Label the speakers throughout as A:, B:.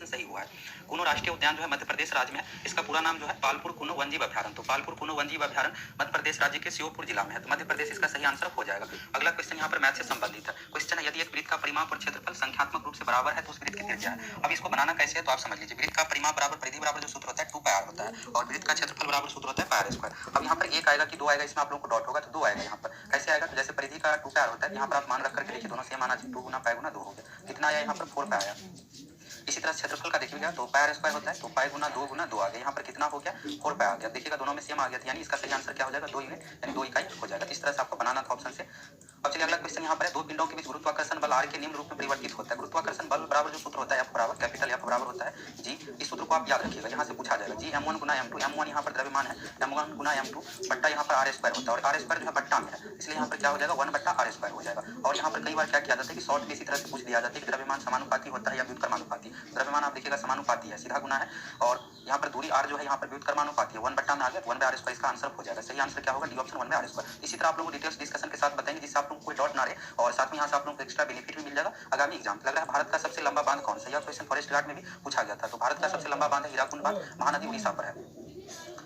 A: Question सही हुआ है। कुनो राष्ट्रीय उद्यान जो है मध्य प्रदेश राज्य में है। इसका पूरा नाम जो है पालपुर कुनो वन्यजीव अभ्यारण्य। तो पालपुर कुनो वन्यजीव अभ्यारण्य मध्य प्रदेश राज्य के श्योपुर जिला में है। तो मध्य प्रदेश इसका सही आंसर हो जाएगा। अगला क्वेश्चन यहाँ पर मैथ से संबंधित है। क्वेश्चन है, यदि एक वृत्त का परिमाप और क्षेत्रफल संख्यात्मक रूप से बराबर है तो उस वृत्त की त्रिज्या है। अब इसको बनाना कैसे है तो आप समझ लीजिए। वृत्त का परिमाप बराबर परिधि बराबर जो सूत्र होता है 2πr होता है और वृत्त का क्षेत्रफल बराबर सूत्र होता है πr स्क्वायर। अब यहाँ पर एक आएगा कि दो आएगा, इसमें आप लोगों को डॉट होगा तो दो आएगा। यहाँ पर कैसे आएगा तो जैसे परिधि का 2πr होता है, यहाँ पर आप मान रख करके देखिए, दोनों सेम आना चाहिए। 2 गुना पाई गुना 2 हो गया, कितना आया यहाँ पर 4π आया। इसी तरह क्षेत्रफल का देखिएगा तो πr स्क्वायर होता है, तो पाई गुना 2 आ गया, यहाँ पर कितना हो गया 4π आ गया। देखिएगा दोनों में सेम आ गया, यानी इसका सही आंसर क्या हो जाएगा 2 यूनिट यानी 2 इकाई हो जाएगा। इस तरह से आपको बनाना था ऑप्शन से। अब चलिए अगला क्वेश्चन यहाँ पर है, दो पिंडों के बीच गुरुत्वाकर्षण बल r के निम्न रूप में परिवर्तित होता है। गुरुत्वाकर्षण बल बराबर जो सूत्र होता है F बराबर कैपिटल F बराबर होता है G। इस सूत्र को आप याद रखिएगा, यहाँ से पूछा जाएगा। G m1 गुना m2, m1 यहाँ पर द्रव्यमान है, m1 गुना m2 बट्टा यहाँ पर r स्क्वायर होता है और r स्क्वायर जो है बट्टा में है, इसलिए यहाँ पर क्या हो जाएगा 1 बट्टा r स्क्वायर हो जाएगा। और यहाँ पर कई बार क्या किया जाता है कि शॉर्ट में इसी तरह से पूछ लिया जाता है कि द्रव्यमान समानुपाती होता है या व्युत्क्रमानुपाती। द्रव्यमान आप देखिएगा समानुपाती है, सीधा गुना है, और यहाँ पर दूरी r जो है यहाँ पर व्युत्क्रमानुपाती है, 1 बट्टा में आ गया 1/r स्क्वायर, इसका आंसर हो जाएगा। सही आंसर क्या होगा डी ऑप्शन 1/r स्क्वायर। इसी तरह आप लोगों को डिटेल्स डिस्कशन के साथ बताएंगे जिससे आप लोगों को कोई डाउट ना रहे और साथ में यहाँ से आप लोगों को एक्स्ट्रा बेनिफिट भी मिल जाएगा आगामी एग्जाम। लग रहा है भारत का सबसे लंबा बांध कौन सा, यह क्वेश्चन फॉरेस्ट गार्ड में भी पूछा गया था। तो भारत का सबसे लंबा बांध है हीराकुंड बांध, महानदी उड़ीसा पर है।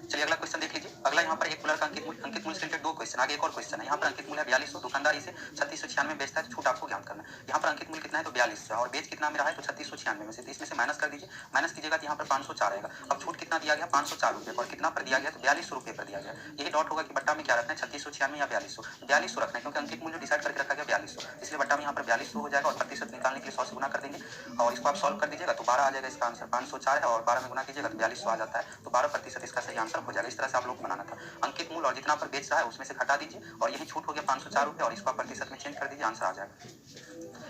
A: चलिए अगला क्वेश्चन देख लीजिए। अगला यहाँ पर एक कूलर का अंकित मूल्य से रिलेटेड दो क्वेश्चन, आगे एक और क्वेश्चन है। यहाँ पर अंकित मूल्य 4200, दुकानदार इसे 3696 बेचता है, छूट आपको ज्ञात करना है। यहाँ पर अंकित मूल्य कितना है तो 4200 है और बेच कितना में रहा है तो 3696 में से, तो इसमें से माइनस कर दीजिए। माइनस कीजिएगा तो यहाँ पर 504 आएगा। अब छूट कितना दिया गया 504 रुपये और कितना पर दिया गया तो 4200 रुपये पर दिया गया। यही डॉट होगा कि बट्टा में क्या रखना है 3696 या 4200, 4200 रखना है क्योंकि अंकित मूल्य डिसाइड करके रखा गया 4200, इसलिए बट्टा में यहाँ पर 4200 हो जाएगा और प्रतिशत निकालने के लिए 100 से गुना कर देंगे और इसको आप सॉल्व कर दीजिएगा तो 12 आ जाएगा। इसका आंसर 504 है और 12 में गुना कीजिएगा तो 4200 आ जाता है, तो 12% इसका सही आंसर हो जाएगा। इस तरह से आप लोग बनाना था। अंकित मूल्य और जितना पर बेच रहा है उसमें से घटा दीजिए और यही छूट हो गया 504 रुपये और इसको प्रतिशत में चेंज कर दीजिए, आंसर आ जाएगा।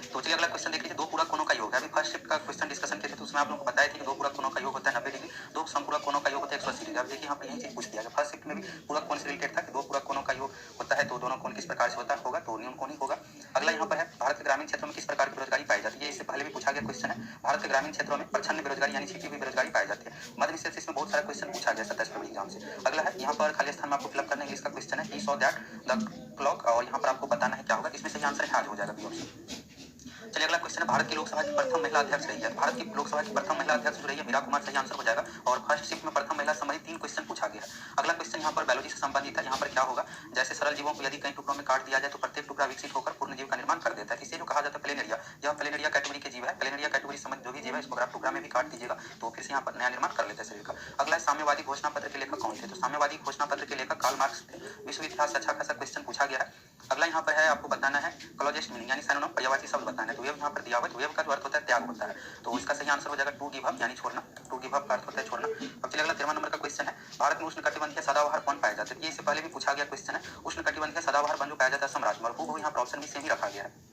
A: तो चलिए अगला क्वेश्चन देख लीजिए। दो पूरक कोणों का योग है। अभी फर्स्ट शिफ्ट का क्वेश्चन डिस्कशन किए थे तो उसमें आप लोगों को बताया था कि दो पूरक कोणों का योग होता है 90 डिग्री, दो समपूरक कोणों का योग होता है 180 डिग्री। अब देखिए यहाँ पर यही चीज पूछ दिया गया। फर्स्ट शिफ्ट में भी पूरक कोण से रिलेटेड था कि दो पूरक कोणों का योग होता है तो दोनों कोण किस प्रकार से होता होगा तो न्यून कोण ही होगा। अगला यहाँ पर है भारत के ग्रामीण क्षेत्रों में किस प्रकार की बेरोजगारी पाई जाती है। इससे पहले भी पूछा गया क्वेश्चन है। भारत के ग्रामीण क्षेत्रों में प्रच्छन्न बेरोजगारी यानी छिपी हुई बेरोजगारी पाई जाती है। मध्य विषय से इसमें बहुत सारा क्वेश्चन पूछा गया 27 फरवरी एग्जाम से। अगला है यहाँ पर खाली स्थान में आपको फिलअप करना है, इसका क्वेश्चन है he saw that the clock और यहाँ पर आपको बताना है क्या होगा। इसमें सही आंसर है आज हो जाएगा बी ऑप्शन। चलिए अगला क्वेश्चन है, भारत की लोकसभा की प्रथम महिला अध्यक्ष रही है। भारत की लोकसभा की प्रथम महिला अध्यक्ष जो रही है मीरा कुमार, सही आंसर हो जाएगा। और फर्स्ट शिफ्ट में प्रथम महिला संबंधित 3 क्वेश्चन पूछा गया है। अगला क्वेश्चन यहाँ पर बायोलॉजी से संबंधित है। यहाँ पर क्या होगा, जैसे सरल जीवों को यदि कई टुकड़ों में काट दिया जाए तो प्रत्येक टुकड़ा विकसित होकर पूर्ण जीव का निर्माण कर देता है। इसे जो कहा जाता है प्लेनेरिया, यह प्लेनेरिया कैटेगरी के जीव है। प्लेनेरिया कैटेगरी संबंधित जो भी जीव है इसको अगर आप टुकड़ा में भी काट दीजिएगा तो फिर से यहाँ पर नया निर्माण कर लेते हैं शरीर का। अगला है साम्यवादी घोषणा पत्र के लेखक कौन थे। तो साम्यवादी घोषणा पत्र के लेखक कार्ल मार्क्स थे। विश्व इतिहास से अच्छा खासा क्वेश्चन पूछा गया है। अगला यहाँ पर है आपको बताना है क्लोजेस्ट मीनिंग यानी सैनोनिम पर्यायवाची शब्द बताना है। तो वेव यहाँ पर दिया हुआ है, तो वेव का जो अर्थ होता है त्याग होता है, तो इसका सही आंसर हो जाएगा टू गिव अप यानी छोड़ना। टू गिव अप का अर्थ होता है छोड़ना। अब चलिए अगला 13वां नंबर का क्वेश्चन है, भारत में उष्णकटिबंधीय सदाबहार कौन पाया जाता है। ये इससे पहले भी पूछा गया क्वेश्चन है। उष्णकटिबंधीय सदाबहार वन जो पाया जाता है असम राज्य में, और यहाँ पर ऑप्शन भी सेम ही रखा गया है।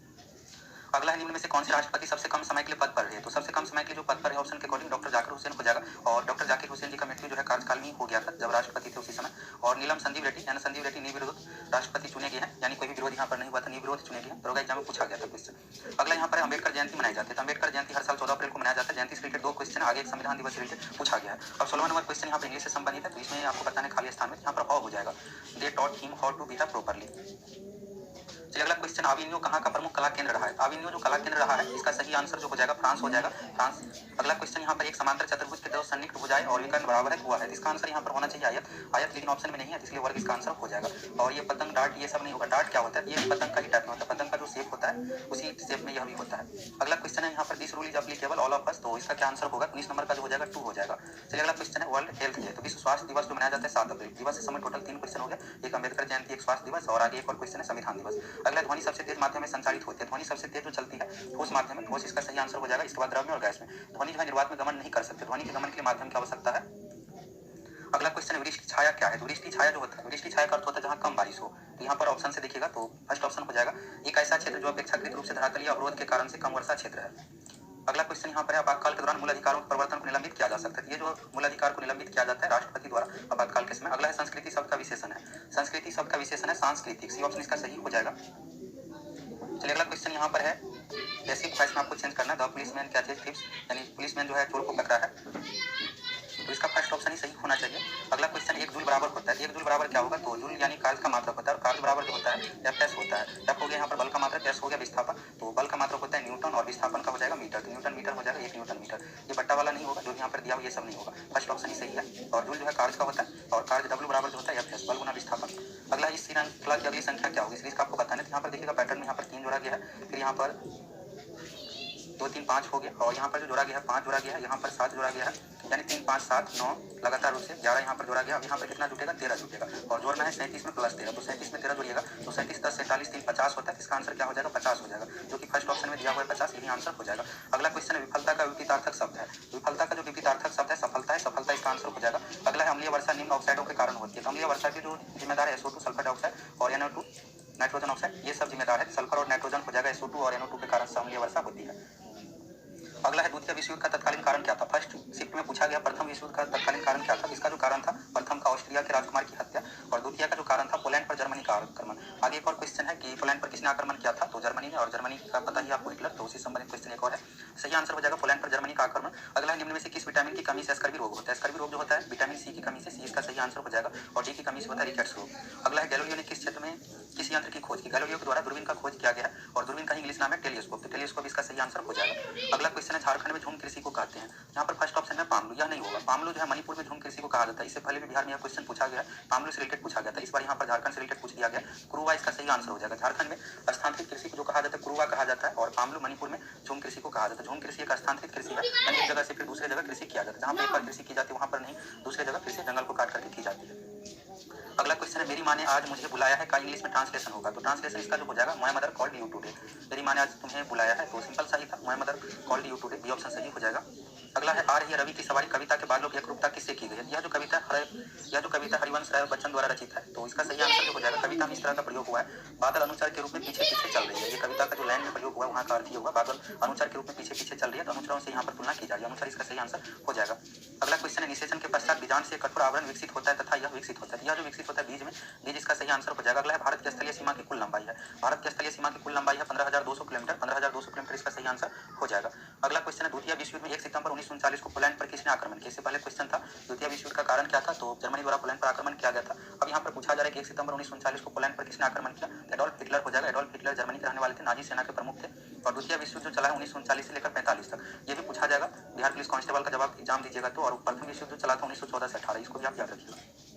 A: अगला है निम्न में से कौन से राष्ट्रपति सबसे कम समय के लिए पद पर रहे। तो सबसे कम समय के लिए जो पद पर है ऑप्शन के अकॉर्डिंग डॉक्टर जाकिर हुसैन हो जाएगा और डॉक्टर जाकिर हुसैन जी का मृत्यु जो है कार्यकाल में हो गया था जब राष्ट्रपति थे उसी समय। और नीलम संदीप रेड्डी यानी संदीप रेड्डी निर्विरोध राष्ट्रपति चुने गए हैं, यानी कोई भी विरोध यहाँ पर नहीं हुआ था, निर्विरोध चुने गए हैं। दरोगा एग्जाम में पूछा गया था क्वेश्चन। अगला यहाँ पर अम्बेडकर जयंती मनाई जाती है। अम्बेडकर जयंती हर साल 14 अप्रैल को मनाया जाता है। जयंती से रिलेटेड 2 क्वेश्चन आगे एक संविधान दिवस से रिलेटेड पूछा गया है। अब 16वां नंबर क्वेश्चन यहाँ पर इंग्लिश से संबंधित है, तो इसमें आपको बताने खाली स्थान में यहाँ पर हाउ हो जाएगा, they taught him how to behave properly. चलिए अगला क्वेश्चन, अविन्यो कहाँ का प्रमुख कला केंद्र रहा है। अविन्यो जो कला केंद्र रहा है इसका सही आंसर जो हो जाएगा फ्रांस हो जाएगा, फ्रांस। अगला क्वेश्चन यहाँ पर एक समांतर चतुर्भुज के दो सन्निकट भुजाएं और विकर्ण बराबर है हुआ है, इसका आंसर यहाँ पर होना चाहिए आयत। आयत लेकिन ऑप्शन में नहीं है, इसलिए वर्ग इसका आंसर हो जाएगा। और ये पतंग डार्ट ये सब नहीं होगा। डार्ट क्या होता है, ये पतंग का ही टाइप में होता है, पतंग का जो शेप होता है उसी शेप में यह भी होता है। अगला क्वेश्चन है यहाँ पर this rule is applicable all of us, तो इसका क्या आंसर होगा 19 नंबर का जो हो जाएगा 2 हो जाएगा। चलिए अगला क्वेश्चन है वर्ल्ड हेल्थ डे, तो विश्व स्वास्थ्य दिवस जो मनाया जाता है 7 अप्रैल। दिवस से समय टोटल 3 क्वेश्चन हो गया, एक अम्बेडकर जयंती, एक स्वास्थ्य दिवस और आगे एक और क्वेश्चन है संविधान दिवस। अगला ध्वनि सबसे तेज माध्यम में संचालित होती है। ध्वनि सबसे तेज जो चलती है ठोस माध्यम में, ठोस इसका सही आंसर हो जाएगा। इसके बाद द्रव में और गैस में। ध्वनि जो है निर्वात में गमन नहीं कर सकते, ध्वनि के गमन के लिए माध्यम की आवश्यकता है। अगला क्वेश्चन वृष्टि छाया क्या है। तो वृष्टि छाया जो होता है, वृष्टि छाया का अर्थ होता है जहाँ कम बारिश हो। तो यहाँ पर ऑप्शन से देखिएगा तो फर्स्ट ऑप्शन हो जाएगा एक ऐसा क्षेत्र जो अपेक्षाकृत रूप से धरातलीय अवरोध के कारण से कम वर्षा क्षेत्र है। अगला क्वेश्चन यहाँ पर है आपातकाल के दौरान मूलाधिकारों के परिवर्तन को निलंबित किया जा सकता है। ये जो मूलाधिकार को निलंबित किया जाता है राष्ट्रपति द्वारा आपातकाल के समय। अगला है संस्कृति शब्द का विशेषण है। संस्कृति शब्द का विशेषण है सांस्कृतिक, सी ऑप्शन इसका सही हो जाएगा। चलिए अगला क्वेश्चन यहाँ पर है पैसिव वॉइस में आपको चेंज करना है। द पुलिसमैन कैचेज थीव्स यानी पुलिसमैन जो है चोर को पकड़ा है। तो इसका फर्स्ट ऑप्शन ही सही होना चाहिए। अगला क्वेश्चन, एक जूल बराबर होता है, एक जूल बराबर क्या होगा, तो जूल यानी कार्य का मात्रक होता है, और कार्य बराबर जो होता है एफ एस होता है। एफ हो गया यहाँ पर बल का मात्रक, एस हो गया विस्थापन, तो बल का मात्रक होता है न्यूटन और विस्थापन का हो जाएगा मीटर, तो न्यूटन मीटर हो जाएगा 1 न्यूटन मीटर। ये बट्टा वाला नहीं होगा, जो यहाँ पर दिया हुआ ये सब नहीं होगा, फर्स्ट ऑप्शन ही सही है। और जूल जो है कार्य का होता है, और कार्य डब्ल्यू बराबर जो होता है एफ एस, बल गुना विस्थापन। अगला इस श्रृंखला की अगली संख्या क्या होगी, इसका आपको बताना है। यहाँ पर देखिएगा पैटर्न में यहाँ पर 3 जोड़ा गया है, फिर यहाँ पर 2 3 5 हो गया, और यहाँ पर जो जोड़ा गया है 5 जोड़ा गया है, यहाँ पर 7 जोड़ा गया है, यानी 3 5 7 9 लगातार रूप से 11 यहाँ पर जोड़ा गया। अब यहाँ पर कितना जुटेगा, 13 जुटेगा, और जोड़ना है 37 में प्लस 13, तो 37 में 13 जोड़िएगा तो 37 10 47 3 50 होता है। इसका आंसर क्या हो जाएगा, 50 हो जाएगा, जो कि फर्स्ट ऑप्शन में दिया हुआ है 50, यही आंसर हो जाएगा। अगला क्वेश्चन है विफलता का विपरीतार्थक शब्द है। विफलता का जो विपरीतार्थक शब्द है सफलता है, सफलता इसका आंसर हो जाएगा। अगला है अम्लीय वर्षा निम्न ऑक्साइडों के कारण होती है, तो अम्लीय वर्षा की जो जिम्मेदार है SO2 सल्फर डाइऑक्साइड और NO2 नाइट्रोजन ऑक्साइड, ये सब जिम्मेदार है। सल्फर और नाइट्रोजन हो जाएगा SO2 और NO2 के कारण से अम्लीय वर्षा होती है। अगला है द्वितीय विश्व युद्ध का तत्कालीन कारण क्या था। फर्स्ट शिफ्ट में पूछा गया प्रथम विश्व युद्ध का तत्कालीन कारण क्या था। इसका जो कारण था प्रथम का ऑस्ट्रिया के राजकुमार की हत्या, और द्वितीय का जो कारण था पोलैंड पर जर्मनी का आक्रमण। आगे एक और क्वेश्चन है कि पोलैंड पर किसने आक्रमण किया था, तो जर्मनी ने, और जर्मनी का पता ही आपको हिटलर, तो उसी संबंधित क्वेश्चन एक और है, सही आंसर हो जाएगा पोलैंड पर जर्मनी का आक्रमण। अगला निम्न में से किस विटामिन की कमी से स्कर्वी रोग होता है। स्कर्वी रोग जो होता है विटामिन सी की कमी से, सी इसका सही आंसर हो जाएगा, और डी की कमी से होता है रिकेट्स रोग। अगला है गैलीलियो ने किस क्षेत्र में किस यंत्र की खोज की। गैलीलियो के द्वारा दूरबीन का खोज किया गया है, और दूरबीन का इंग्लिश नाम है टेलीस्कोप, तो टेलीस्कोप इसका सही आंसर हो जाएगा। अगला क्वेश्चन है झारखंड में झूम कृषि को कहते हैं। यहाँ पर फर्स्ट ऑप्शन है पामलू, यह नहीं होगा। पामलू जो है मणिपुर में झूम कृषि को कहा जाता है। इससे पहले भी बिहार में यह क्वेश्चन पूछा गया है, पामलू से रिलेटेड पूछा गया था, इस बार यहाँ पर झारखंड से रिलेटेड पूछ दिया गया। कुरुवा इसका सही आंसर हो जाएगा। झारखंड में स्थानांतरित कृषि को जो कहा जाता है कुरुवा कहा जाता है, और पामलू मणिपुर में झूम कृषि को कहा जाता है। झूम कृषि एक स्थानांतरित कृषि है, यानी एक जगह से फिर दूसरे जगह कृषि किया जाता है। जहाँ पर एक बार कृषि की जाती है वहाँ पर नहीं, दूसरे जगह कृषि जंगल को काट करके की जाती है। अगला क्वेश्चन है मेरी माँ ने आज मुझे बुलाया है का इंग्लिश में ट्रांसलेशन होगा, तो ट्रांसलेशन इसका जो हो जाएगा my mother called you today. मेरी माँ ने आज तुम्हें बुलाया है, तो सिंपल सही था, my mother called you today, B option सही हो जाएगा। अगला है आ रही है रवि की सवारी कविता के बालों की एकरूपता किससे की गई है। यह जो कविता हरिवंश राय बच्चन द्वारा रचित है, तो इसका सही आंसर जो हो जाएगा, कविता में इस तरह का प्रयोग हुआ है, बादल अनुचर के रूप में पीछे पीछे चल रही है। ये कविता का जो लाइन में प्रयोग हुआ है वहाँ का अर्थ ये हुआ, बादल अनुचर के रूप में पीछे पीछे चल रही है, तो अनुचरों से यहाँ पर तुलना की जा रही है, अनुचर इसका सही आंसर हो जाएगा। अगला क्वेश्चन है निषेचन के पश्चात बीजांड से कठोर आवरण विकसित होता है तथा यह विकसित होता है। यह जो विकसित होता है बीज में, बीज इसका सही आंसर हो जाएगा। अगला है भारत की स्थलीय सीमा की कुल लंबाई है। भारत की स्थलीय सीमा की कुल लंबाई है 15,200 किलोमीटर, 15,200 किलोमीटर इसका सही आंसर हो जाएगा। अगला क्वेश्चन है द्वितीय विश्व युद्ध में 1 सितंबर 1939 को पोलैंड पर किसने आक्रमण किया। इससे पहले क्वेश्चन था द्वितीय विश्व युद्ध का कारण क्या था, तो जर्मनी द्वारा पोलैंड पर आक्रमण किया गया था। अब यहाँ पर पूछा जा रहा है कि 1 सितंबर 1939 को पोलैंड पर किसने आक्रमण किया, एडोल्फ हिटलर हो जाएगा। एडोल्फ हिटलर जर्मनी के रहने वाले थे, नाजी सेना के प्रमुख थे, और द्वितीय विश्व युद्ध जो चला है 1939 से लेकर 45 तक, ये भी पूछा जाएगा। बिहार पुलिस कांस्टेबल का जवाब एग्जाम दीजिएगा तो। और प्रथम विश्व युद्ध चला था 1914 से 18, इसको भी आप याद रखिएगा।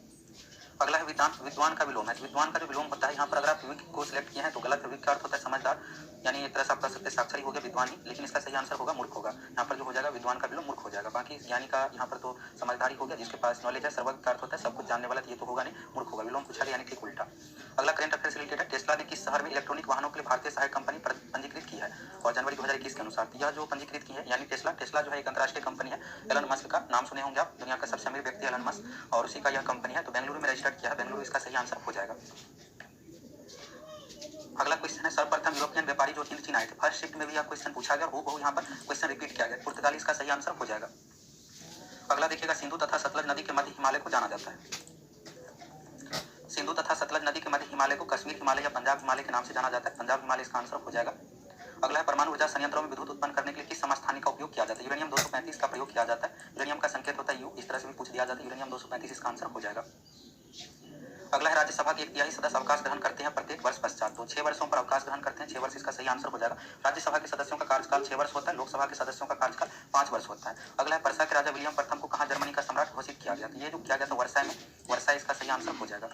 A: अगला है विद्वान का विलोम है। विद्वान का जो विलोम होता है, यहाँ पर अगर आप विक को सिलेक्ट किए हैं तो गलत है। विक का अर्थ होता है समझदार, यानी एक तरह से आप कह सकते हैं साक्षरी हो गया विद्वान ही, लेकिन इसका सही आंसर होगा मूर्ख होगा। यहाँ पर जो हो जाएगा विद्वान का विलोम मूर्ख हो जाएगा। बाकी ज्ञानी का यहाँ पर तो समझदारी हो गया, जिसके पास नॉलेज है, सर्वज्ञ का अर्थ होता है सब कुछ जानने वाला, ये तो होगा नहीं, मूर्ख होगा। विलोम पूछा गया यानी ठीक उल्टा। अगला करंट अफेयर से रिलेटेड है, टेस्ला ने किस शहर में इलेक्ट्रॉनिक वाहनों के लिए भारतीय सहायक कंपनी पंजीकृत की है, और जनवरी 2021 के अनुसार। यह जो पंजीकृत की है यानी टेस्ला जो है एक अंतर्राष्ट्रीय कंपनी है। एलन मस्क का नाम सुने होंगे आप, दुनिया का सबसे अमीर व्यक्ति एलन मस्क, और उसी का यह कंपनी है, तो बेंगलुरु में रजिस्टर्ड किया है। बेंगलुरु इसका सही आंसर हो जाएगा। अगला क्वेश्चन है सर्वप्रथम यूरोपियन व्यापारी जो हिंद चीन आए थे। फर्स्ट शिफ्ट में भी यह क्वेश्चन पूछा गया, वो यहाँ पर क्वेश्चन रिपीट किया गया। पुर्तगाली इसका सही आंसर हो जाएगा। अगला देखिएगा सिंधु तथा सतलज नदी के मध्य हिमालय को जाना जाता है। सिंधु तथा सतलज नदी के मध्य हिमालय को कश्मीर हिमालय या पंजाब हिमालय के नाम से जाना जाता है। पंजाब हिमालय इसका आंसर हो जाएगा। अगला है परमाणु ऊर्जा संयंत्रों में विद्युत उत्पन्न करने के लिए किस समस्थानिक का उपयोग किया जाता है। यूरेनियम 235 का प्रयोग किया जाता है। यूरेनियम का संकेत होता है यू, इस तरह से भी पूछ दिया जाता है। यूरेनियम 235 इसका आंसर हो जाएगा। अगला है राज्यसभा के 1/3 सदस्य अवकाश ग्रहण करते हैं प्रत्येक वर्ष पश्चात, तो 6 वर्षों पर अवकाश ग्रहण करते हैं। 6 वर्ष इसका सही आंसर हो जाएगा। राज्यसभा के सदस्यों का कार्यकाल 6 वर्ष होता है, लोकसभा के सदस्यों का कार्यकाल 5 वर्ष होता है। अगला है पर्सा के राजा विलियम प्रथम को कहाँ जर्मनी का सम्राट घोषित किया गया, तो ये जो किया गया था वर्षा में, वर्षा इसका सही आंसर हो जाएगा।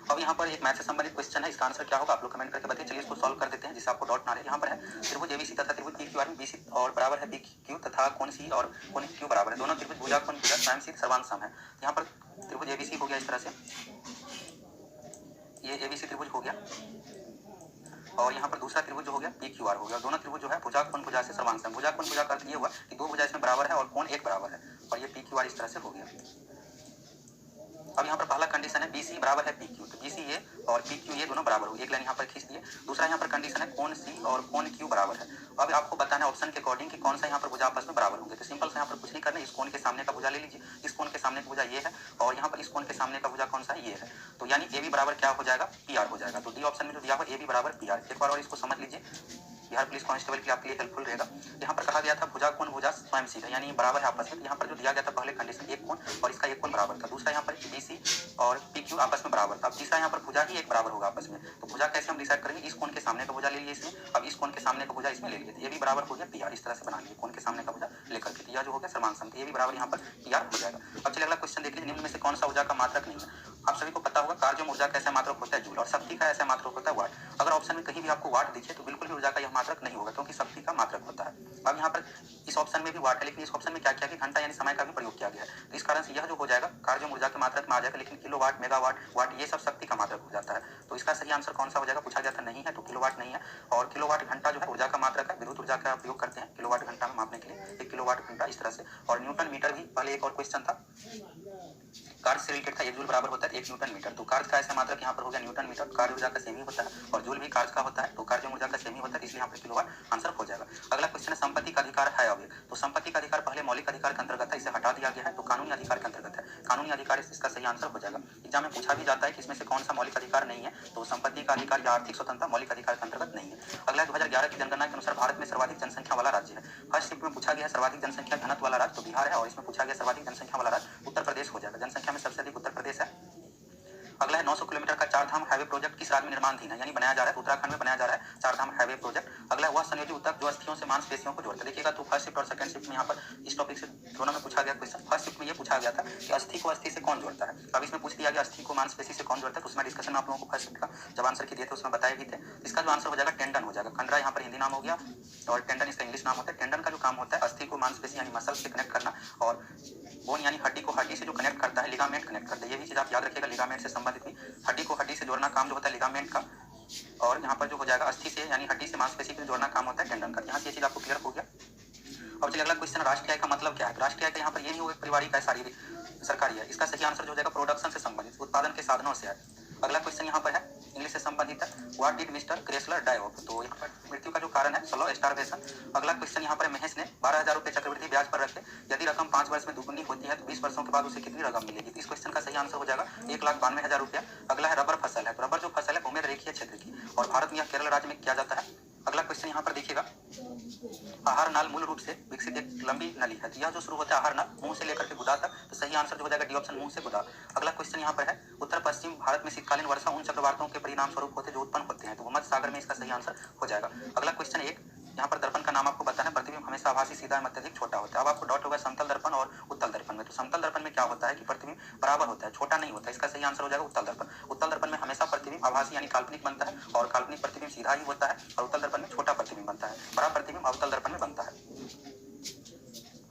A: अब यहाँ पर एक मैथ से संबंधित क्वेश्चन है, इसका आंसर क्या होगा आप लोग कमेंट करके बताइए। चलिए इसको सॉल्व कर देते हैं जिससे आपको डाउट ना रहे। यहाँ पर है त्रिभुज एबीसी तथा त्रिभुज पीक्यूआर में बीसी और बराबर है पीक्यू तथा कोण सी और कोण क्यू बराबर है। दोनों त्रिभुज भुजाकोण भुजा स्वयं सिद्ध सर्वांग सम है। यहाँ पर त्रिभुज एबीसी हो गया इस तरह से, ये एबीसी त्रिभुज हो गया, और यहाँ पर दूसरा त्रिभुज जो हो गया पीक्यूआर हो गया। दोनों त्रिभुज जो है भुजा कोण भुजा से सर्वांग सम। भुजा कोण भुजा का अर्थ ये हुआ कि दो भुजा इसमें बराबर है और कोण एक बराबर है, और ये पीक्यूआर इस तरह से हो गया। अब यहाँ पर पहला कंडीशन है BC बराबर है PQ, तो BC ये और PQ ये दोनों बराबर हो, एक लाइन यहाँ पर खींच दिए। दूसरा यहाँ पर कंडीशन है कोण C और कोण Q बराबर है। अब आपको बताना है ऑप्शन के अकॉर्डिंग कि कौन सा यहाँ पर भुजा आपस में बराबर होंगे। तो सिंपल से यहाँ पर कुछ नहीं करना, इस कोण के सामने का भुजा ले लीजिए, इस कोण के सामने का भुजा ये है, और यहाँ पर इस कोण के सामने का भुजा कौन सा है, ये है। तो यानी AB बराबर क्या हो जाएगा, PR हो जाएगा। तो डी ऑप्शन में जो दिया हुआ AB बराबर PR। एक बार और इसको समझ लीजिए, बिहार पुलिस कांस्टेबल के लिए आपके लिए हेल्पफुल रहेगा। यहाँ पर कहा गया था भुजा कोण भुजा स्वयं एमसी है, यानी बराबर है आपस में। तो यहाँ पर जो दिया गया था पहले कंडीशन एक कोण और इसका एक कोण बराबर था, दूसरा यहाँ पर बीसी और पीक्यू आपस में बराबर था। अब तीसरा यहाँ पर भुजा ही एक बराबर होगा आपस में, तो भुजा कैसे हम डिसाइड करेंगे, इस कोण के सामने का भुजा ले लिए इसमें, अब इस कोण के सामने का भुजा इसमें ले लिए, तो ये भी बराबर हो गया पीआर। इस तरह से बना लिए कोण के सामने का भुजा लेकर के, यह जो हो गया समान सम, ये भी बराबर यहाँ पर पीआर हो जाएगा। अब चलिए अगला क्वेश्चन देख लीजिए, निम्न में से कौन सा ऊर्जा का मात्रक नहीं है। आप सभी को पता होगा कार्य ऊर्जा का ऐसा मात्रक होता है जूल और शक्ति का ऐसा मात्रक होता है वाट। अगर ऑप्शन में कहीं भी आपको वाट दिखे तो बिल्कुल भी ऊर्जा का यह मात्रक नहीं होगा, क्योंकि शक्ति का मात्रक होता है। अब यहाँ पर इस ऑप्शन में भी वाट है, लेकिन इस ऑप्शन में क्या किया गया, घंटा यानी समय का भी प्रयोग किया गया है, तो इस कारण से यह जो हो जाएगा कार्य ऊर्जा के मात्रक में आ जाएगा, लेकिन किलोवाट, मेगावाट, वाट ये सब शक्ति का मात्रक हो जाता है। तो इसका सही आंसर कौन सा हो जाएगा, पूछा गया था नहीं है तो किलोवाट नहीं है। और किलोवाट घंटा जो है ऊर्जा का मात्रक है, विद्युत ऊर्जा का प्रयोग करते हैं किलोवाट घंटा में मापने के लिए, 1 किलोवाट घंटा इस तरह से। और न्यूटन मीटर भी पहले एक और क्वेश्चन था, कार्य से रिलेटेड था, 1 जूल बराबर होता है 1 न्यूटन मीटर, तो कार्य का ऐसा मात्रक यहाँ पर हो गया न्यूटन मीटर, कार्य ऊर्जा का सेम ही होता है और जूल भी कार्य का होता है, तो कार्य ऊर्जा का सेम ही होता है, इसलिए यहाँ पर किलोवाट आंसर हो जाएगा। अगला क्वेश्चन है संपत्ति का अधिकार है अव्यय, तो संपत्ति का अधिकार पहले मौलिक अधिकार के अंतर्गत है, इसे हटा दिया गया है, तो कानूनी अधिकार के अंतर्गत है, कानूनी अधिकार इसका सही आंसर हो जाएगा। एग्जाम में पूछा भी जाता है कि इसमें से कौन सा मौलिक अधिकार नहीं है, तो संपत्ति का अधिकार या आर्थिक स्वतंत्रता मौलिक अधिकार के अंतर्गत नहीं है। अगला 2011 की जनगणना के अनुसार भारत में सर्वाधिक जनसंख्या वाला राज्य है। फर्स्ट शिफ्ट में पूछा गया सर्वाधिक जनसंख्या घनत्व वाला राज्य तो बिहार है, और इसमें पूछा गया सर्वाधिक जनसंख्या वाला राज्य उत्तर प्रदेश हो जाएगा, जनसंख्या में सबसे अधिक उत्तर प्रदेश है। अगला है 900 किलोमीटर का चारधाम हाईवे प्रोजेक्ट किस राज्य में निर्माणाधीन है, यानी बनाया जा रहा है, उत्तराखंड में बनाया जा रहा है चारधाम हाईवे प्रोजेक्ट। अगला है वह संयोजी ऊतक जो अस्थियों से मांसपेशियों को जोड़ता है। देखिएगा तो फर्स्ट शिफ्ट और सेकंड शिफ्ट में यहाँ पर इस टॉपिक से दोनों में पूछा गया क्वेश्चन। फर्स्ट शिफ्ट में ये पूछा गया था कि अस्थि को अस्थि से कौन जोड़ता है, अब इसमें पूछ दिया गया अस्थि को मांसपेशी से कौन जोड़ता है, तो उसमें डिस्कशन में आप लोगों को फर्स्ट शिफ्ट का जब आंसर किए थे उसमें बताए भी थे। इसका जो आंसर हो जाएगा टेंडन हो जाएगा, कंडरा यहाँ पर हिंदी नाम हो गया और टेंडन इसका इंग्लिश नाम होता है। टेंडन का जो काम होता है अस्थि को मांसपेशी यानी मसल से कनेक्ट करना, और बोन यानी हड्डी को हड्डी से जो कनेक्ट करता है, लिगामेंट कनेक्ट करता है, ये भी चीज आप याद रखिएगा, लिगामेंट से संबंधित भी हड्डी को हड्डी से जोड़ना काम जो होता है लिगामेंट का, और यहाँ पर जो हो जाएगा अस्थि से यानी हड्डी से मांसपेशी से जोड़ना काम होता है टेंडन का। यहाँ से ये चीज आपको क्लियर हो गया। अब चलिए अगला क्वेश्चन, राष्ट्रीय आय का मतलब क्या है। राष्ट्रीय आय का यहाँ पर ये नहीं होगा पारिवारिक आय शारीरिक सरकारी है, इसका सही आंसर हो जाएगा प्रोडक्शन से संबंधित, उत्पादन के साधनों से है। अगला क्वेश्चन यहाँ पर है इंग्लिश से संबंधित है, what did mister Kressler die of, तो यहाँ पर मृत्यु का जो कारण है स्लो स्टारवेशन। अगला क्वेश्चन यहाँ पर महेश ने 12,000 रुपये चक्रवृद्धि ब्याज पर रखे, यदि रकम 5 वर्ष में दुगुनी होती है तो 20 वर्षों के बाद उसे कितनी रकम मिलेगी, तो इस क्वेश्चन का सही आंसर हो जाएगा 1,92,000 रुपया। अगला है रबर फसल है, तो रबर जो फसल है भूमि रेखीय क्षेत्र की और भारत में यह केरल राज्य में किया जाता है। अगला क्वेश्चन यहाँ पर देखिएगा, आहार नाल मूल रूप से विकसित एक लंबी नली है, तो यह जो शुरू होता है आहार नाल मुंह से लेकर के गुदा तक, तो सही आंसर जो हो जाएगा डी ऑप्शन मुंह से गुदा। अगला क्वेश्चन यहाँ पर है उत्तर पश्चिम भारत में शीतकालीन वर्षा उन चक्रवातों के परिणाम स्वरूप होते हैं जो उत्पन्न होते हैं, तो भूमध्य सागर में इसका सही आंसर हो जाएगा। अगला क्वेश्चन एक, यहाँ पर दर्पण का नाम आपको बताना है, प्रतिबिंब हमेशा आभासी सीधा एवं अत्यधिक छोटा होता है। अब आपको डाउट होगा समतल दर्पण और उत्तल दर्पण में, तो समतल दर्पण में क्या होता है कि प्रतिबिंब बराबर होता है, छोटा नहीं होता है, इसका सही आंसर हो जाएगा उत्तल दर्पण। उत्तल दर्पण में हमेशा प्रतिबिंब आभासी यानी काल्पनिक बनता है और काल्पनिक प्रतिबिंब सीधा ही होता है, और उत्तल दर्पण में छोटा प्रतिबिंब बनता है, बड़ा प्रतिबिंब अवतल दर्पण में बनता है।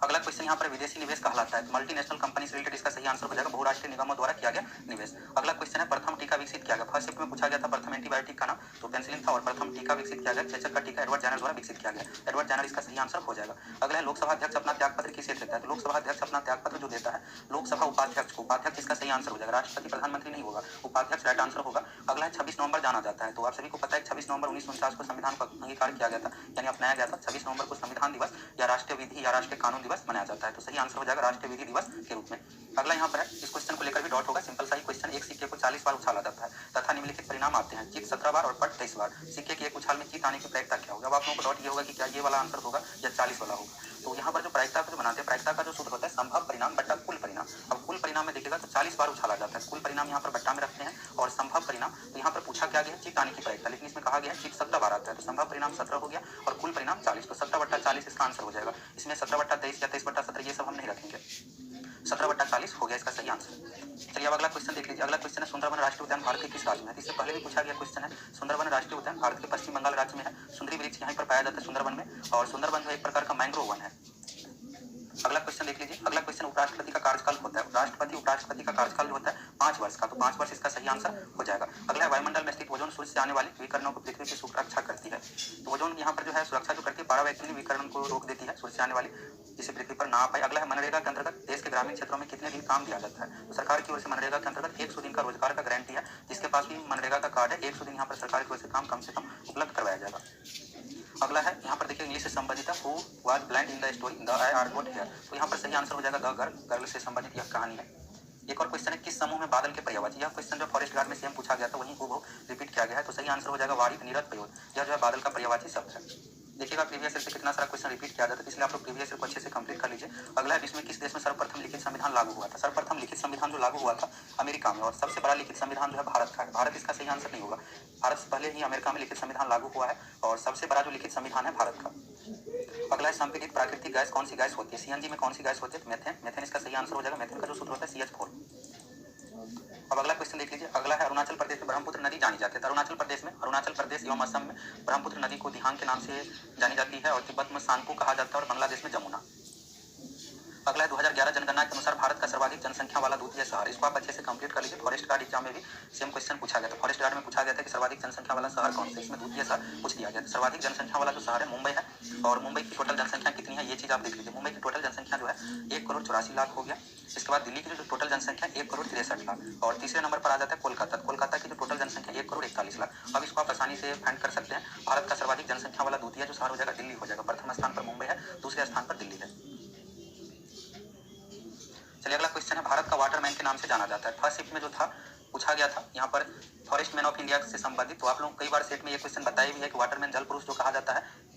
A: अगला क्वेश्चन यहाँ पर विदेशी निवेश कहलाता है, मल्टीनेशनल कंपनी से रिलेटेड इसका सही आंसर हो जाएगा बहुराष्ट्रीय निगमों द्वारा किया गया निवेश। अगला क्वेश्चन है प्रथम टीका विकसित किया गया, फर्स्ट शिफ्ट में पूछा गया था प्रथम एंटीबायोटिक का नाम तो पेनिसिलिन था, और प्रथम टीका विकसित किया गया चेचक का टीका एडवर्ड जेनर द्वारा विकसित किया गया, एडवर्ड जेनर इसका सही आंसर हो जाएगा। अगला है लोकसभा अध्यक्ष अपना त्यागपत्र किसे देता है, तो लोकसभा अध्यक्ष अपना त्यागपत्र जो देता है लोकसभा उपाध्यक्ष को, उपाध्यक्ष इसका सही आंसर हो जाएगा, राष्ट्रपति प्रधानमंत्री नहीं होगा, उपाध्यक्ष राइट आंसर होगा। अगला है 26 नवंबर जाना जाता है, तो आप सभी को पता है 26 नवंबर 1949 को संविधान का अंगीकार किया गया था यानी अपनाया गया था, 26 नवंबर को संविधान दिवस या राष्ट्रीय विधि या राष्ट्रीय कानून दिवस मनाया जाता है, तो सही आंसर हो जाएगा राष्ट्रीय विधि दिवस के रूप में। अगला यहाँ पर है, इस क्वेश्चन को लेकर भी डॉट होगा, सिंपल सा ही क्वेश्चन, एक सिक्के को 40 बार उछाला जाता है तथा निम्नलिखित परिणाम आते हैं, चित 17 बार और पट 23 बार, सिक्के की एक उछाल में चित आने की प्रायिकता क्या होगा। अब आप लोगों को डॉट ये होगा कि क्या ये वाला आंसर होगा या 40 वाला होगा, तो यहाँ पर जो प्रायिकता को जो बनाते हैं, प्रायिकता का जो सूत्र होता है संभव परिणाम बट्टा कुल परिणाम। अब कुल परिणाम में देखिएगा तो 40 बार उछाला जाता है, कुल परिणाम यहाँ पर बट्टा में रखते हैं और संभव परिणाम, तो यहाँ पर पूछा क्या गया चित आने की प्रायिकता, लेकिन इसमें कहा गया चित 17 बार आता है, तो संभव परिणाम 17 हो गया और कुल परिणाम 40, तो 17 बट्टा 40 इसका आंसर हो जाएगा। इसमें 17 बट्टा 23 या 23 बट्टा 17 ये सब हम नहीं रखेंगे, 17 बट्टा 40 हो गया इसका सही आंसर। चलिए अब अगला क्वेश्चन देख लीजिए, अगला क्वेश्चन है सुंदरबन राष्ट्रीय उद्यान भारत के किस राज्य में है, इससे पहले भी पूछा गया क्वेश्चन है। सुंदरबन राष्ट्रीय उद्यान भारत के पश्चिम बंगाल राज्य में है, सुंदरी वृक्ष यहीं पर पाया जाता है सुंदरबन में, और सुंदरबन जो एक प्रकार का मैंग्रोव वन है। अगला क्वेश्चन देख लीजिए, अगला क्वेश्चन उपराष्ट्रपति का कार्यकाल होता है, राष्ट्रपति उपराष्ट्रपति का कार्यकाल जो होता है 5 वर्ष का, तो 5 वर्ष इसका सही आंसर हो जाएगा। अगला है वायुमंडल में स्थित ओजोन सूर्य से आने वाली विकिरणों को पृथ्वी की सुरक्षा करती है, तो ओजोन यहाँ पर जो है सुरक्षा जो करती है पारावैक्यूम विकिरण को रोक देती है सूर्य से आने वाली, जिसे पृथ्वी पर ना आ पाए। अगला है मनरेगा के अंतर्गत देश के ग्रामीण क्षेत्रों में कितने दिन काम दिया जाता है, तो सरकार की ओर से मनरेगा के अंतर्गत 100 दिन का रोजगार का गारंटी है, जिसके पास भी मनरेगा का कार्ड है 100 दिन यहाँ पर सरकार की ओर से काम कम से कम उपलब्ध करवाया जाएगा। अगला है यहाँ पर देखिए इंग्लिश से संबंधित है, who was blind in the story the I R not here, तो यहाँ पर सही आंसर हो जाएगा द गर्ल, गर्ल से संबंधित यह कहानी है। एक और क्वेश्चन है किस समूह में बादल के पर्यायवाची, यह क्वेश्चन जो फॉरेस्ट गार्ड में सेम पूछा गया था वहीं को रिपीट किया गया है, तो सही आंसर हो जाएगा वारित नीरद प्रयोग, यह जो है बादल का पर्यायवाची शब्द है। देखिएगा प्रीवियस ईयर से कितना सारा क्वेश्चन रिपीट किया जाता है, इसलिए आप लोग प्रीवियस ईयर को अच्छे से कंप्लीट कर विश्व में किस देश में सर्वप्रथम लिखित संविधान लागू हुआ था? सर्वप्रथम लिखित संविधान जो लागू हुआ था अमेरिका में, और सबसे बड़ा लिखित संविधान जो है भारत का है। भारत इसका सही आंसर नहीं होगा। भारत से पहले ही अमेरिका में लिखित संविधान लागू हुआ है और सबसे बड़ा जो लिखित संविधान है भारत का। अगला है संपीड़ित प्राकृतिक गैस कौन सी गैस होती है? सीएनजी में कौन सी गैस होती है? मेथेन। मेथेन इसका सही आंसर हो जाएगा। मेथेन का जो सूत्र होता है CH4। अब अगला क्वेश्चन देख लीजिए। अगला है अरुणाचल प्रदेश में ब्रह्मपुत्र नदी जानी जाती है। तो अरुणाचल प्रदेश एवं असम में ब्रह्मपुत्र नदी को दिहांग के नाम से जानी जाती है और तिब्बत में सांगपो कहा जाता है और बांग्लादेश में जमुना। अगला है 2011 जनगणना के अनुसार भारत का सर्वाधिक जनसंख्या वाला द्वितीय शहर। इसको आप अच्छे से कंप्लीट कर लीजिए। फॉरेस्ट गार्ड एग्जाम में भी सेम क्वेश्चन पूछा गया था। फॉरेस्ट गार्ड में पूछा गया था कि सर्वाधिक जनसंख्या वाला शहर कौन सा, इसमें द्वितीय शहर पूछ दिया गया। सर्वाधिक जनसंख्या वाला जो शहर है मुंबई है और मुंबई की टोटल जनसंख्या कितनी है ये चीज आप देख लीजिए। मुंबई की टोटल जनसंख्या जो है 1,84,00,000 हो गया। इसके बाद दिल्ली की जो टोटल जनसंख्या 1,63,00,000 और तीसरे नंबर पर आ जाता है कोलकाता। कोलकाता की जो टोटल जनसंख्या 1,41,00,000। अब इसको आप आसानी से फाइंड कर सकते हैं। भारत का सर्वाधिक जनसंख्या वाला द्वितीय जो शहर हो जाएगा दिल्ली हो जाएगा। प्रथम स्थान पर मुंबई है, दूसरे स्थान पर दिल्ली है। चलिए अगला क्वेश्चन है भारत का वाटरमैन के नाम से जाना जाता है। फर्स्ट शिफ्ट में जो था पूछा गया था यहाँ पर फॉरेस्ट मैन ऑफ इंडिया से संबंधित। तो आप लोग कई बार सेट में ये क्वेश्चन बताए भी है कि वाटरमैन जल पुरुष जो कहा जाता है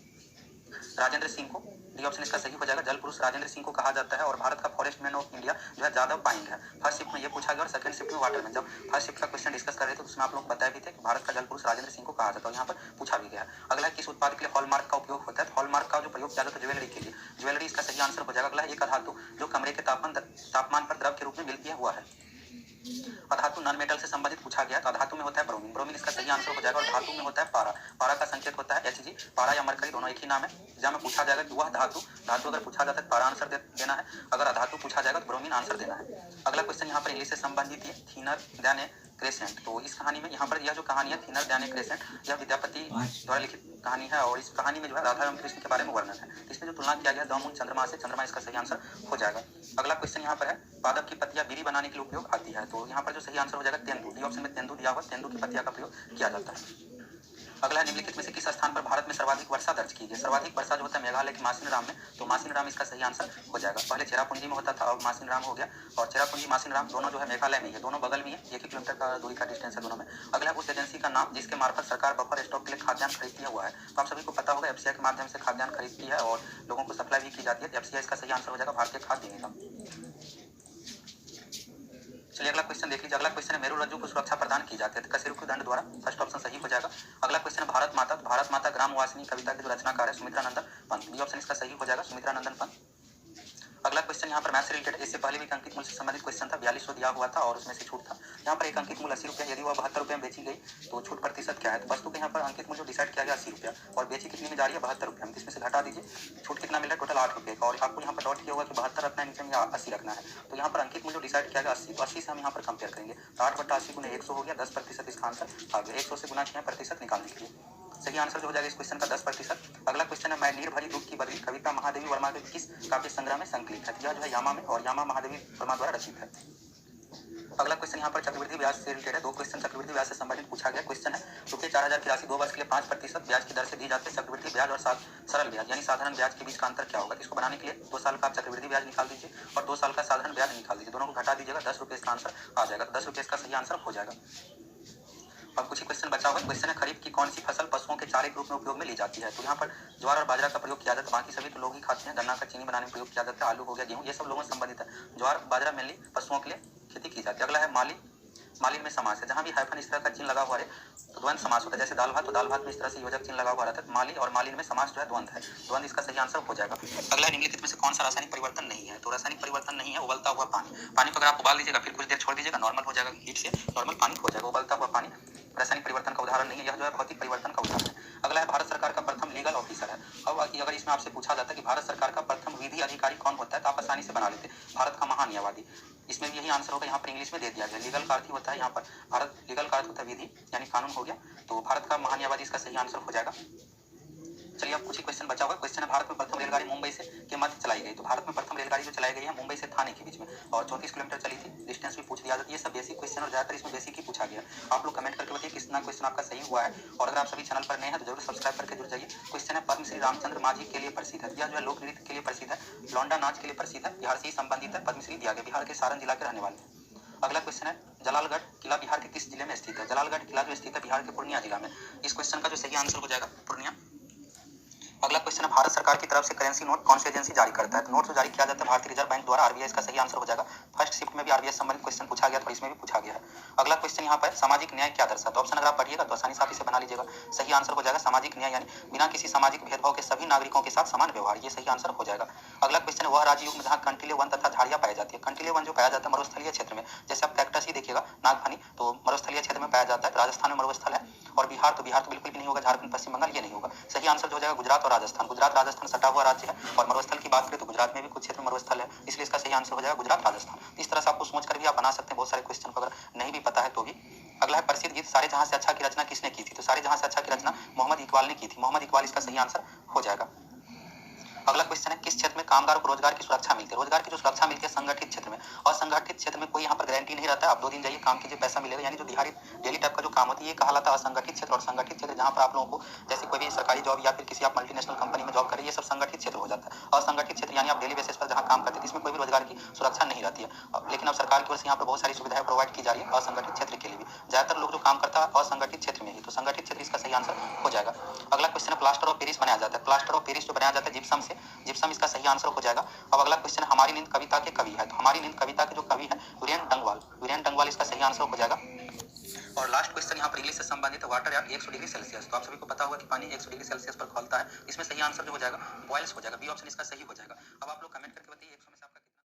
A: राजेंद्र सिंह को। डी ऑप्शन इसका सही हो जाएगा। जल पुरुष राजेंद्र सिंह को कहा जाता है और भारत का फॉरेस्ट मैन ऑफ इंडिया जो है यादव पाएंग है। फर्स्ट शिफ्ट में ये पूछा गया और सेकंड शिफ्ट में वाटरमैन। जब फर्स्ट शिफ्ट का क्वेश्चन डिस्कस कर रहे थे तो उसमें आप लोग बताए भी थे कि भारत का जल पुरुष राजेंद्र सिंह को कहा जाता है और यहाँ पर पूछा भी गया। अगला किस उत्पाद के लिए हॉलमार्क का उपयोग होता है? हॉलमार्क का जो प्रयोग किया जाता है ज्वेलरी के लिए। ज्वेलरी इसका सही आंसर हो जाएगा। अगला एक अधातु जो कमरे के तापमान पर द्रव के रूप में मिलती है हुआ है। अधातु नॉन मेटल से संबंधित पूछा गया तो अधातु में होता है ब्रोमीन। ब्रोमीन इसका सही आंसर हो जाएगा। और धातु में होता है पारा। पारा का संकेत होता है Hg। पारा या मरकरी दोनों एक ही नाम है। एग्जाम में पूछा जाएगा कि वह धातु अगर पूछा जाता है पारा आंसर देना है, अगर अधातु पूछा जाएगा तो ब्रोमीन आंसर देना है। अगला क्वेश्चन यहाँ पर इंग्लिश से संबंधित है थीनर देन ए क्रेसेंट। तो इस कहानी में यहाँ पर यह जो कहानी है थीनर देन ए क्रेसेंट यह विद्यापति द्वारा लिखित कहानी है और इस कहानी में जो है राधा एवं कृष्ण के बारे में वर्णन है। इसमें जो तुलना किया गया द मून चंद्रमा से, चंद्रमा इसका सही आंसर हो जाएगा। अगला क्वेश्चन यहाँ पर है पादप की पत्तियां बीड़ी बनाने के लिए उपयोग आती है। तो यहाँ पर जो सही आंसर हो जाएगा तेंदू। डी ऑप्शन में तेंदू दिया हुआ। तेंदू की पत्तियां का प्रयोग किया जाता है। अगला निम्नलिखित में से किस स्थान पर भारत में सर्वाधिक वर्षा दर्ज की गई? सर्वाधिक वर्षा जो होता है मेघालय के मासिनराम में। तो मासिनराम इसका सही आंसर हो जाएगा। पहले चेरापूंजी में होता था अब मासिनराम हो गया और चेरापूंजी मासिनराम दोनों जो है मेघालय में है, दोनों बगल में है। 1 किलोमीटर का दूरी का डिस्टेंस है दोनों में। अगला उस एजेंसी का नाम जिसके मार्फत सरकार बफर स्टॉक के लिए खाद्यान्न खरीदती हुआ है। तो आप सभी को पता होगा FCI के माध्यम से खाद्यान्न खरीदती है और लोगों को सप्लाई भी की जाती है। FCI इसका सही आंसर हो जाएगा भारतीय खाद्य निगम। चलिए अगला क्वेश्चन देख लीजिए। अगला क्वेश्चन है मेरू रज्जु को सुरक्षा प्रदान की जाती है तो कशेरुकी दंड द्वारा। फर्स्ट ऑप्शन सही हो जाएगा। अगला क्वेश्चन है भारत माता। तो भारत माता ग्राम वासिनी कविता के जो रचनाकार है सुमित्रा नंदन पंत। बी ऑप्शन इसका सही हो जाएगा सुमित्रा नंदन पंत। अगला क्वेश्चन यहाँ पर मैथ से रिलेटेड। इससे पहले भी अंकित मूल्य से संबंधित क्वेश्चन था। 4200 दिया हुआ था और उसमें से छूट था। यहाँ पर एक अंकित मूल्य 80 रुपया, यदि वह 72 रुपये में बेची गई तो छूट प्रतिशत क्या है? तो वस्तु के यहाँ पर अंकित मूल्य डिसाइड किया गया 80 रुपया और बेची कितनी में जा रही है 72 रुपये में। इसमें से घटा दीजिए छूट कितना मिल रहा है टोटल 8 रुपये का। और आपको यहाँ पर डॉट किया हुआ कि 72 रखना है नीचे में या 80 रखना है। तो यहाँ पर अंकित मूल्य डिसाइड किया गया 80। तो 80 से हम यहाँ पर कंपेयर करेंगे तो 8/80 गुना 100 हो गया। 10% इसका आंसर आ गया। 100 से गुना किया प्रतिशत निकालने के लिए सही आंसर जो हो जाएगा इस क्वेश्चन का 10%। अगला क्वेश्चन है मैं नीर भरी दूध की बदली कविता महादेवी वर्मा के किस काव्य संग्रह में संकलित है? यह जो है यामा में और यामा महादेवी वर्मा द्वारा रचित है। अगला क्वेश्चन यहाँ पर चक्रवृद्धि ब्याज से रिलेटेड है। 2 क्वेश्चन चक्रवृद्धि ब्याज से संबंधित पूछा गया। क्वेश्चन है रुपये 4000 की राशि 2 वर्ष के लिए 5% ब्याज की दर से दी जाती है। चक्रवृद्धि ब्याज और सरल ब्याज यानी साधारण ब्याज के बीच का अंतर क्या होगा? इसको बनाने के लिए 2 साल का आप चक्रवृद्धि ब्याज निकाल दीजिए और 2 साल का साधारण ब्याज निकाल दीजिए। दोनों को घटा दीजिएगा 10 रुपये इसका आंसर आ जाएगा। 10 रुपये इसका सही आंसर हो जाएगा। और कुछ ही क्वेश्चन बचा हुआ। क्वेश्चन है खरीफ की कौन सी फसल पशुओं के चारे के रूप में उपयोग में ली जाती है? तो यहाँ पर ज्वार और बाजरा का प्रयोग किया जाता है। बाकी सभी तो लोग ही खाते हैं। गन्ना का चीनी बनाने में प्रयोग किया जाता है। आलू हो गया, गेहूं, ये सब लोगों से संबंधित है। ज्वार बाजरा मेनली पशुओं के लिए खेती की जाती है। अगला है माली। मालिन में समास है। जहां भी हाइफन इस तरह का चिन्ह लगा हुआ है तो द्वंद्व समास होता है। जैसे दाल भात तो दाल भात में इस तरह से योजक चिन्ह लगा हुआ रहता है। माली और मालिन में समास जो है द्वंद्व है। द्वंद्व इसका सही आंसर हो जाएगा। अगला निम्नलिखित में से कौन सा रासायनिक परिवर्तन नहीं है? तो रासायनिक परिवर्तन नहीं है उबलता हुआ पानी। पानी को अगर आप उबाल दीजिएगा फिर कुछ देर छोड़ दीजिएगा नॉर्मल हो जाएगा। हीट से नॉर्मल पानी हो जाएगा। उबलता हुआ पानी रासायनिक परिवर्तन का उदाहरण नहीं है। यह जो है भौतिक परिवर्तन का उदाहरण है। अगला है भारत सरकार का प्रथम लीगल ऑफिसर है। अब अगर इसमें आपसे पूछा जाता है कि भारत सरकार का प्रथम विधि अधिकारी कौन होता है तो आप आसानी से बना लेते भारत का महान्यायवादी। इसमें भी यही आंसर होगा। यहाँ पर इंग्लिश में दे दिया गया। लीगल का अर्थ होता है यहाँ पर भारत, लीगल का अर्थ होता है विधि यानी कानून हो गया। तो भारत का महान्यायवादी इसका सही आंसर हो जाएगा। चलिए अब कुछ ही क्वेश्चन बचा हुआ है। क्वेश्चन है भारत में प्रथम रेलगाड़ी मुंबई से के मध्य चलाई गई। तो भारत में प्रथम रेलगाड़ी जो चलाई गई है मुंबई से थाने के बीच में और 34 किलोमीटर चली थी। डिस्टेंस भी पूछ दिया जाता है। ये सब बेसिक क्वेश्चन और ज्यादातर इसमें बेसिक ही पूछा गया। आप लोग कमेंट करके बताइए कितना क्वेश्चन आपका सही हुआ है। और अगर आप सभी चैनल पर नए हैं तो जरूर सब्सक्राइब करके जुड़ जाइए। क्वेश्चन है पद्म श्री रामचंद्र मांझी के लिए प्रसिद्ध है। यह जो है लोक नृत्य के लिए प्रसिद्ध है, लौंडा नाच के लिए प्रसिद्ध है, बिहार से ही संबंधित है। पद्मश्री दिया गया। बिहार के सारण जिला के रहने वाले। अगला क्वेश्चन है जलालगढ़ किला बिहार के किस जिले में स्थित है? जलालगढ़ किला जो स्थित है बिहार के पूर्णिया जिला में। इस क्वेश्चन का जो सही आंसर हो जाएगा पूर्णिया। अगला क्वेश्चन है, भारत सरकार की तरफ से करेंसी नोट कौन सी एजेंसी जारी करता है? तो नोट जो जारी किया जाता है भारतीय रिजर्व बैंक द्वारा, आरबीआई इसका सही आंसर हो जाएगा। फर्स्ट शिफ्ट में भी आरबीआई संबंधित क्वेश्चन पूछा गया था और इसमें भी पूछा गया है। अगला क्वेश्चन यहाँ पर सामाजिक न्याय क्या दर्शाता है? तो ऑप्शन अगर आप पढ़िएगा तो आसानी से आप इसे बना लीजिएगा। सही आंसर हो जाएगा सामाजिक न्याय यानी बिना किसी सामाजिक भेदभाव के सभी नागरिकों के साथ समान व्यवहार, ये सही आंसर हो जाएगा। अगला क्वेश्चन है, वह राज्य युग में जहाँ कंटीले वन तथा झाड़ियाँ पाई जाती है। कंटीले वन जो पाया जाता है मरुस्थलीय क्षेत्र में, जैसे आप कैक्टस ही देखिएगा नागफनी, तो मरुस्थलीय क्षेत्र में पाया जाता है। राजस्थान में मरुस्थल है। और बिहार तो बिल्कुल भी नहीं होगा, झारखंड पश्चिम बंगाल ये नहीं होगा। सही आंसर जो हो जाएगा गुजरात और राजस्थान। गुजरात राजस्थान सटा हुआ राज्य है और मरुस्थल की बात करें तो गुजरात में भी कुछ क्षेत्र में मरुस्थल है, इसलिए इसका सही आंसर हो जाएगा गुजरात राजस्थान। इस तरह से आपको सोच कर भी आप बना सकते हैं बहुत सारे क्वेश्चन को, अगर नहीं भी पता है तो भी। अगला है, प्रसिद्ध गीत सारे जहां से अच्छा की रचना किसने की थी? तो सारे जहां से अच्छा की रचना मोहम्मद इकबाल ने की थी। मोहम्मद इकबाल इसका सही आंसर हो जाएगा। अगला क्वेश्चन है, किस क्षेत्र में कामगार को रोजगार की सुरक्षा मिलती है? रोजगार की जो सुरक्षा मिलती है संगठित क्षेत्र में। और संगठित क्षेत्र में कोई यहाँ पर गारंटी नहीं रहता है, आप 2 दिन जाइए काम कीजिए पैसा मिलेगा, यानी जो दिहाड़ी डेली टाइप का जो काम होता है ये कहलाता है असंगठित क्षेत्र। और संगठित क्षेत्र जहाँ पर आप लोगों को जैसे कोई भी सरकारी जॉब या फिर किसी आप मल्टीनेशनल कंपनी में जॉब करें, ये सब संगठित क्षेत्र हो जाता है। असंगठित क्षेत्र यानी आप डेली बेसिस पर जहाँ काम करते हैं इसमें कोई भी रोजगार की सुरक्षा नहीं रहती है। लेकिन अब सरकार की ओर से यहाँ पर बहुत सारी सुविधाएं प्रोवाइड की जा रही है असंगठित क्षेत्र के लिए भी। ज्यादातर लोग जो काम करता है असंगठित क्षेत्र में ही, तो संगठित क्षेत्र इसका सही आंसर हो जाएगा। अगला क्वेश्चन है, प्लास्टर ऑफ पेरिस बनाया जाता है। प्लास्टर ऑफ पेरिस जो बनाया जाता है जिप्सम से, जिप्सम इसका सही आंसर हो जाएगा। अब अगला क्वेश्चन है, हमारी नींद कविता के कवि है। तो हमारी नींद कविता के जो कवि है वीरेंद्र डंगवाल, वीरेंद्र डंगवाल इसका सही आंसर हो जाएगा। और लास्ट क्वेश्चन यहाँ पर इंग्लिश से संबंधित है, वाटर एट 100 डिग्री सेल्सियस। तो आप सभी को पता होगा कि पानी 100 डिग्री सेल्सियस पर खौलता है, इसमें सही आंसर जो हो जाएगा बॉयल्स हो जाएगा। बी ऑप्शन इसका सही हो जाएगा। अब आप लोग कमेंट करके बताइए 100 में से